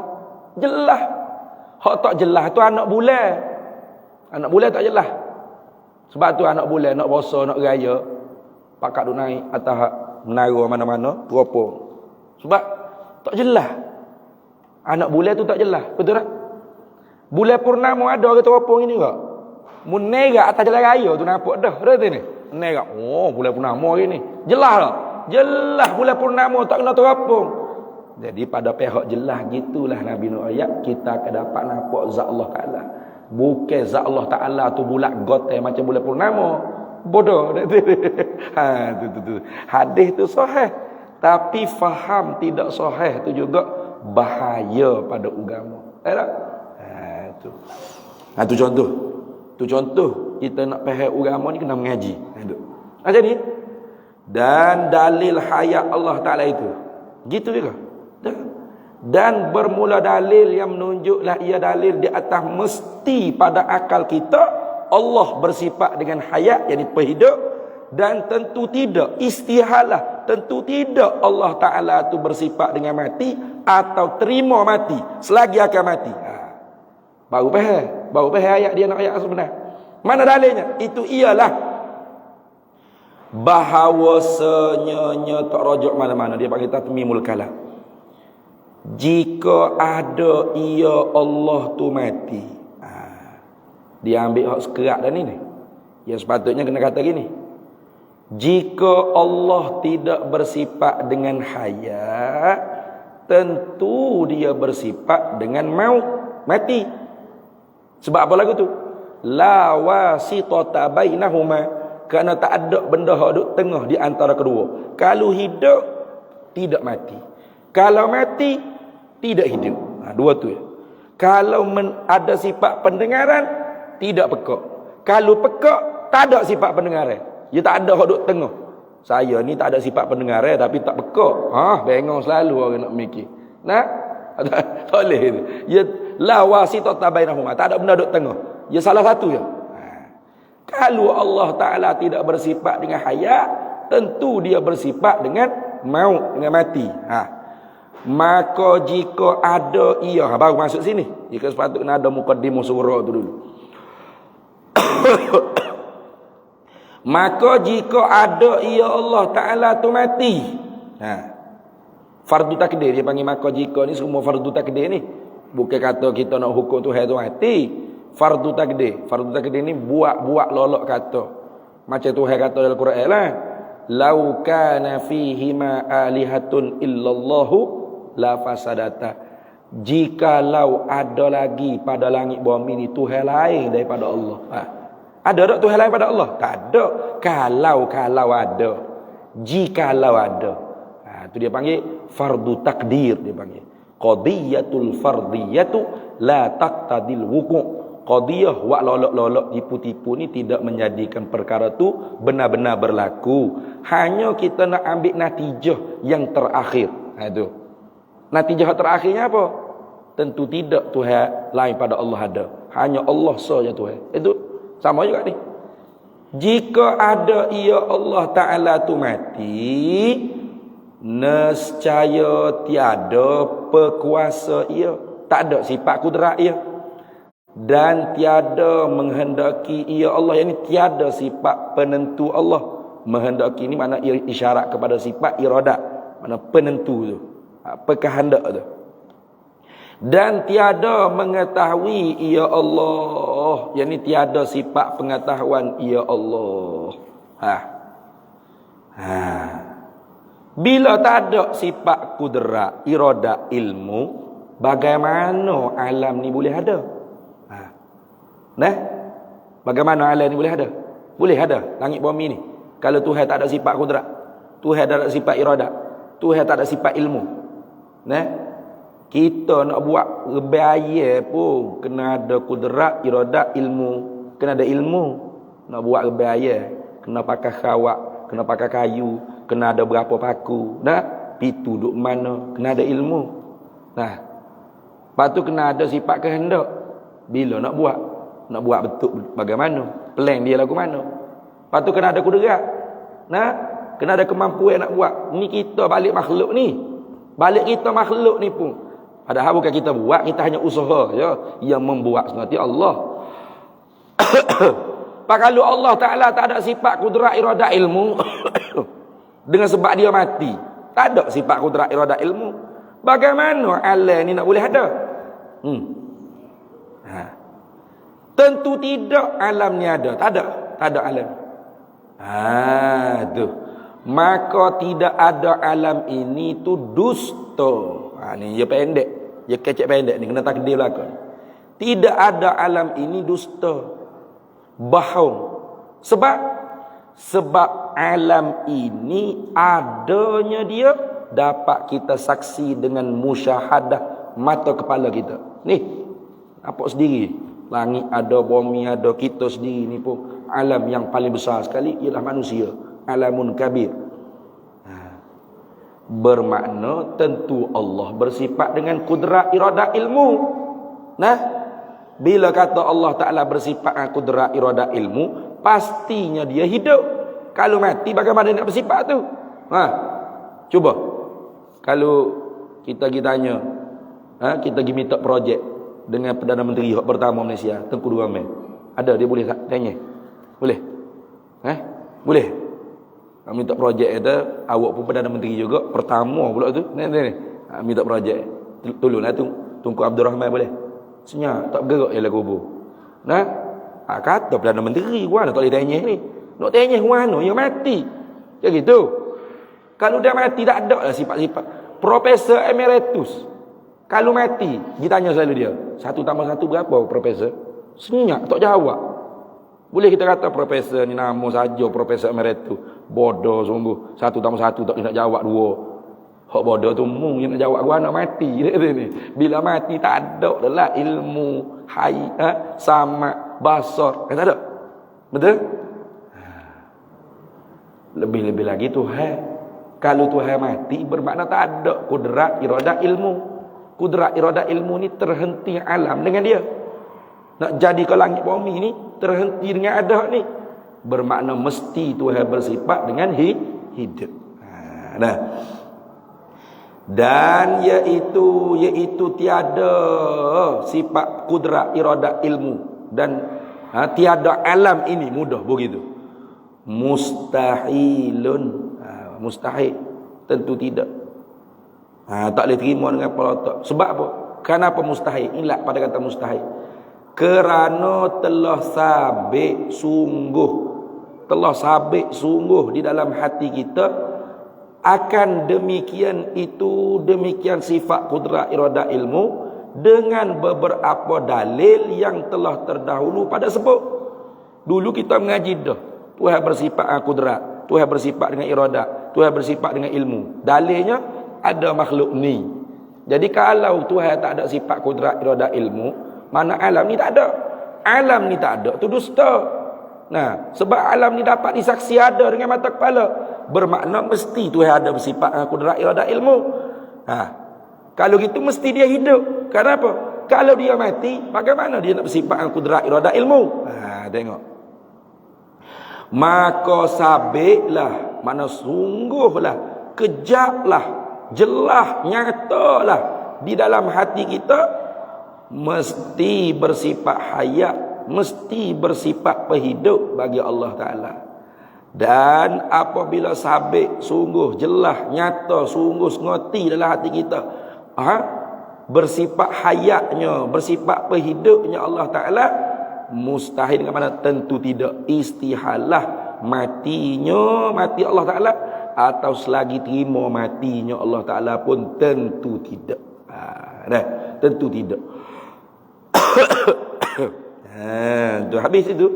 Jelas. Hak tak jelas tu anak bulan. Anak bulan tak jelas. Sebab tu anak bulan nak puasa, nak raya, pakat duk naik atas menara mana-mana, teropong. Sebab tak jelas. Anak bulan tu tak jelas. Betul tak? Bulan purnama ada orang teropong ini tak? Mun nerak atas jalan raya tu nampak dah. Ada ni. Nerak. Oh, bulan purnama hari ni. Jelas tak? Jelas bulan purnama tak kena teropong. Jadi pada pihak jelas gitulah Nabi Nuh ayat kita akan dapat nampak zat Allah Ta'ala. Bukan zat Allah Ta'ala tu bulat gotai macam bulan purnama. Bodoh. Ha, tu. Hadis tu sahih. Tapi faham tidak sahih tu juga bahaya pada agama. Tak? Tu. Ha, tu contoh. Tu contoh kita nak faham agama ni kena mengaji. Macam ni. Dan dalil hayat Allah Ta'ala itu. Gitu juga. Dan bermula dalil yang menunjuklah ia dalil di atas mesti pada akal kita Allah bersifat dengan hayat, yakni pehidup, dan tentu tidak istihalah, tentu tidak Allah Ta'ala itu bersifat dengan mati atau terima mati selagi akan mati. Baru faham ayat dia nak ayat sebenar. Mana dalilnya? Itu ialah bahawasanya tak rujuk mana-mana. Dia panggil tatmimul kalam. Jika ada ia Allah tu mati. Dia ambil hak sekerak dah ni. Yang sepatutnya kena kata gini. Jika Allah tidak bersifat dengan hayat, tentu dia bersifat dengan maut, mati. Sebab apa lagu tu? La wasitata bainahuma, kerana tak ada benda hak duk tengah di antara kedua. Kalau hidup tidak mati, kalau mati tidak hidup. Dua tu ya. Kalau ada sifat pendengaran, tidak pekak. Kalau pekak, tak ada sifat pendengaran. Dia tak ada hak duk tengah. Saya ni tak ada sifat pendengaran tapi tak pekak. Bengong selalu orang nak mikir. Nah, tak boleh itu. Ya la wasitata bainahuma, tak ada benda duk tengah. Ya salah satu je. Kalau Allah Ta'ala tidak bersifat dengan hayat, tentu dia bersifat dengan maut, dengan mati. Maka jika ada ia, baru masuk sini. Jika sepatutnya ada muqaddimah surah tu dulu. Maka jika ada ia Allah Ta'ala tu mati. Fardu takdir dia panggil. Maka jika ni semua fardu takdir ni. Bukan kata kita nak hukum Tuhan tu mati. Fardu takdir. Fardu takdir ni buat lolok kata. Macam Tuhan kata dalam Quran lah. Lau kana fihima alihatun illallahu la fasadata. Jikalau ada lagi pada langit bumi ni Tuhan lain daripada Allah. Ada tak Tuhan lain pada Allah? Tak ada. Kalau ada. Jikalau ada. Itu dia panggil fardu takdir, dia panggil. Qadiyatul fardiyatu la taqtadil wuqu'. Qadiyah wak lolok-lolok tipu-tipu ni tidak menjadikan perkara tu benar-benar berlaku. Hanya kita nak ambil natijah yang terakhir. Itu. Natijah terakhirnya apa? Tentu tidak Tuhan lain pada Allah ada. Hanya Allah sahaja Tuhan. Itu sama juga ni. Jika ada ia Allah Ta'ala tu mati, nescaya tiada pekuasa ia. Tak ada sifat kudrat ia. Dan tiada menghendaki ia Allah. Yang ini tiada sifat penentu Allah. Menghendaki ni makna isyarat kepada sifat iradat. Makna penentu tu. Kehendak tu. Dan tiada mengetahui ia Allah. Yang ini tiada sifat pengetahuan ia Allah. Bila tak ada sifat kudrat, iradah, ilmu, bagaimana alam ni boleh ada? Bagaimana alam ni boleh ada? Boleh ada langit bumi ni kalau Tuhan tak ada sifat kudrat, Tuhan tak ada sifat iradah, Tuhan tak ada sifat ilmu. Kita nak buat rebaya pun kena ada kudrat, iradah, ilmu. Kena ada ilmu. Nak buat rebaya kena pakai khawat, kena pakai kayu, kena ada berapa paku, pitu duk mana, kena ada ilmu. Lepas tu kena ada sifat kehendak. Bila nak buat betul bagaimana, plan dia lagu mana. Lepas tu kena ada kudrat. Kena ada kemampuan nak buat. Ni kita balik makhluk ni. Balik kita makhluk ni pun. Padahal bukan kita buat, kita hanya usaha je. Yang membuat sebenarnya Allah. Pak kalau Allah Ta'ala tak ada sifat kudrat, iradah, ilmu dengan sebab dia mati, tak ada sifat kudrat, iradah, ilmu, bagaimana alam ni nak boleh ada? Tentu tidak alam ni ada. Tak ada alam. Tu. Maka tidak ada alam ini tu dusta. Ni dia pendek. Dia kecek pendek ni, kena takdir belakang. Tidak ada alam ini dusta. Bohong. Sebab alam ini adanya dia dapat kita saksi dengan musyahadah mata kepala kita. Ni nampak sendiri. Langit ada, bumi ada, kita sendiri ni pun alam yang paling besar sekali ialah manusia. Alamun kabir. Bermakna tentu Allah bersifat dengan kudrat, iradah, ilmu. Bila kata Allah Ta'ala bersifat kudrat, iradah, ilmu, pastinya dia hidup. Kalau mati bagaimana dia nak bersifat tu? Cuba. Kalau kita tanya, kita pergi minta projek dengan Perdana Menteri pertama Malaysia, Tengku Dua Mei. Ada dia boleh tanya? Boleh? Boleh? Minta projek itu, awak pun Perdana Menteri juga, pertama pula tu. Minta projek. Tolonglah Tunku Abdul Rahman boleh? Senyap, tak bergerak ialah kubur. Kata Perdana Menteri, gua nak tak boleh tanya ni. Nak tanya mana? Yang mati. Macam gitu. Kalau dia mati, tak ada lah sifat-sifat. Profesor Emeritus, kalau mati, ditanya selalu dia, 1+1 berapa profesor? Senyap, tak jawab. Boleh kita kata profesor ni nama saja Profesor Emeritus. Bodoh sungguh. 1+1 tak boleh nak jawab 2. Hak bodoh tu mung yang nak jawab gua nak mati ni. Bila mati tak ada adalah ilmu, sama, basar. Tak ada. Betul? Lebih-lebih lagi Tuhan. Kalau Tuhan mati bermakna tak ada kudrat, iradah, ilmu. Kudrat, iradah, ilmu ni terhenti alam dengan dia. Nak jadi ke langit bumi ni terhenti dengan ada ni. Bermakna mesti Tuhan bersifat dengan hidup. Dan iaitu tiada sifat kudrat, iradah, ilmu dan tiada alam ini mudah begitu. Mustahilun. Mustahil. Tentu tidak. Tak boleh terima dengan kepala otak. Sebab apa? Kenapa mustahil? Ilat pada kata mustahil. Kerana telah sabit sungguh di dalam hati kita akan demikian sifat kudrat, iradah, ilmu dengan beberapa dalil yang telah terdahulu pada sebut. Dulu kita mengaji dah Tuhan bersifat kudrat, Tuhan bersifat dengan iradah, Tuhan bersifat dengan ilmu. Dalilnya ada makhluk ni. Jadi kalau Tuhan tak ada sifat kudrat, iradah, ilmu, mana alam ni tak ada. Alam ni tak ada tu dusta. Sebab alam ni dapat disaksi ada dengan mata kepala, bermakna mesti Tuhan ada bersifat kudrat, iradah, ilmu. Kalau gitu mesti dia hidup. Kenapa? Kalau dia mati, bagaimana dia nak bersifat kudrat, iradah, ilmu? Tengok. Maka sabitlah, mana sungguhlah, kejaklah, jelas, nyatalah di dalam hati kita mesti bersifat hayat, mesti bersifat penghidup bagi Allah Ta'ala. Dan apabila sabit, sungguh, jelas, nyata, sungguh, ngoti dalam hati kita, bersifat hayatnya, bersifat penghidupnya Allah Ta'ala, mustahil dengan mana? Tentu tidak. Istihalah mati Allah Ta'ala, atau selagi terima matinya Allah Ta'ala pun tentu tidak. Tentu tidak. Tu habis itu.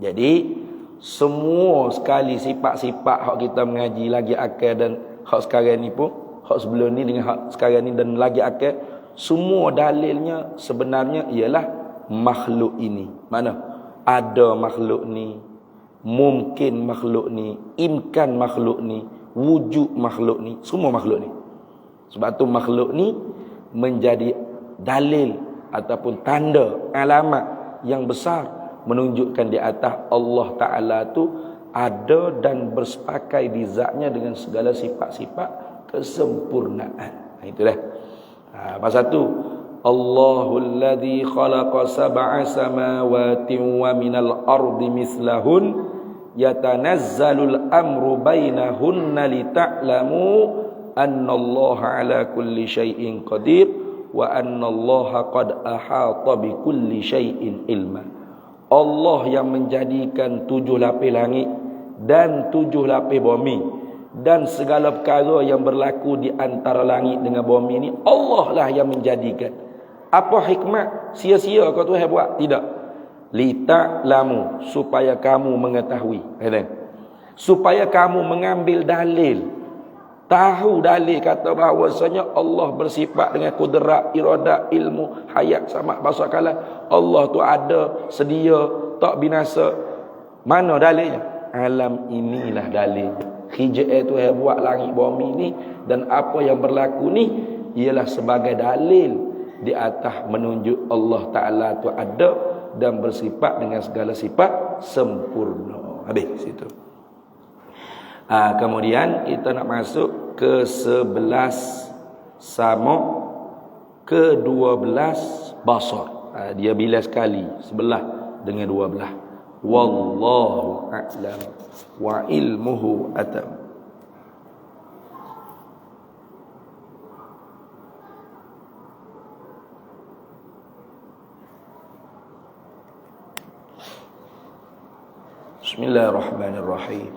Jadi semua sekali sifat-sifat hak kita mengaji lagi akal, dan hak sekarang ni pun, hak sebelum ni dengan hak sekarang ni dan lagi akal, semua dalilnya sebenarnya ialah makhluk ini. Mana? Ada makhluk ni, mungkin makhluk ni, imkan makhluk ni, wujud makhluk ni, semua makhluk ni. Sebab tu makhluk ni menjadi dalil ataupun tanda, alamat yang besar menunjukkan di atas Allah Ta'ala tu ada dan bersepakai di zatnya dengan segala sifat-sifat kesempurnaan. Itulah. Pasal tu Allahul ladzi khalaqa sab'a samawati wa minal ardi mislahun yatanazzalul amru bainahunna lita'lamu annallaha ala kulli syai'in qadir wa annallaha qad ahata bi kulli syai'in ilma. Allah yang menjadikan 7 lapis langit dan 7 lapis bumi, dan segala perkara yang berlaku di antara langit dengan bumi ini Allah lah yang menjadikan. Apa hikmat? Sia-sia kau Tuhan buat? Tidak. Lita'lamu, supaya kamu mengetahui, supaya kamu mengambil dalil, tahu dalil kata bahawasanya Allah bersifat dengan kudrat, iradat, ilmu, hayat, sama bahasa kalam. Allah tu ada, sedia, tak binasa. Mana dalilnya? Alam inilah dalil. Hijab tu yang buat langit bumi ni dan apa yang berlaku ni ialah sebagai dalil di atas menunjuk Allah Ta'ala tu ada dan bersifat dengan segala sifat sempurna. Habis situ. Kemudian kita nak masuk ke 11 samuk, ke 12 basar. Dia bila sekali sebelah dengan 12. Wallahu a'lam wa ilmuhu atam. Bismillahirrahmanirrahim.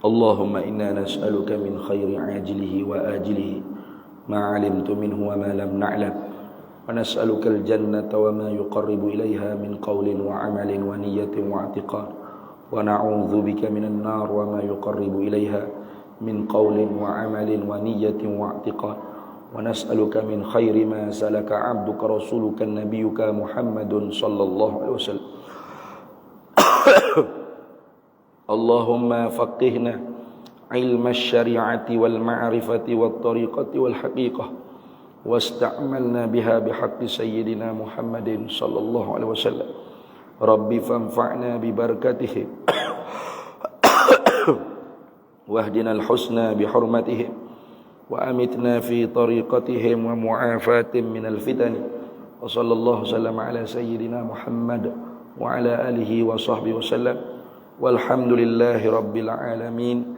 Allahumma inna nas'aluka min khairi ajilihi wa ajilihi ma 'alimtu minhu wa ma lam na'lam, wa nas'aluka al-jannata wa ma yuqarribu ilayha min qawlin wa 'amalin wa niyyatin wa i'tiqad, wa na'udzu bika minan nar wa ma yuqarribu ilayha min qawlin wa 'amalin wa niyyatin wa i'tiqad, wa nas'aluka min khairi ma salaka 'abduka rasuluka nabiyyuka Muhammadun sallallahu alaihi wasallam. Allahumma faqihna ilma syari'ati wal ma'rifati wat tariqati wal haqiqah wasta'malna biha bihaqqi sayyidina Muhammadin sallallahu alaihi wasallam. Rabbi fanfa'na bi barakatihim wahdina al-husna bi hurmatihim wa amitna fi tariqatihim wa mu'afatin minal fitan. Wa sallallahu sallama ala sayyidina Muhammad wa ala alihi wa sahbihi wasallam. Walhamdulillahi rabbil alamin.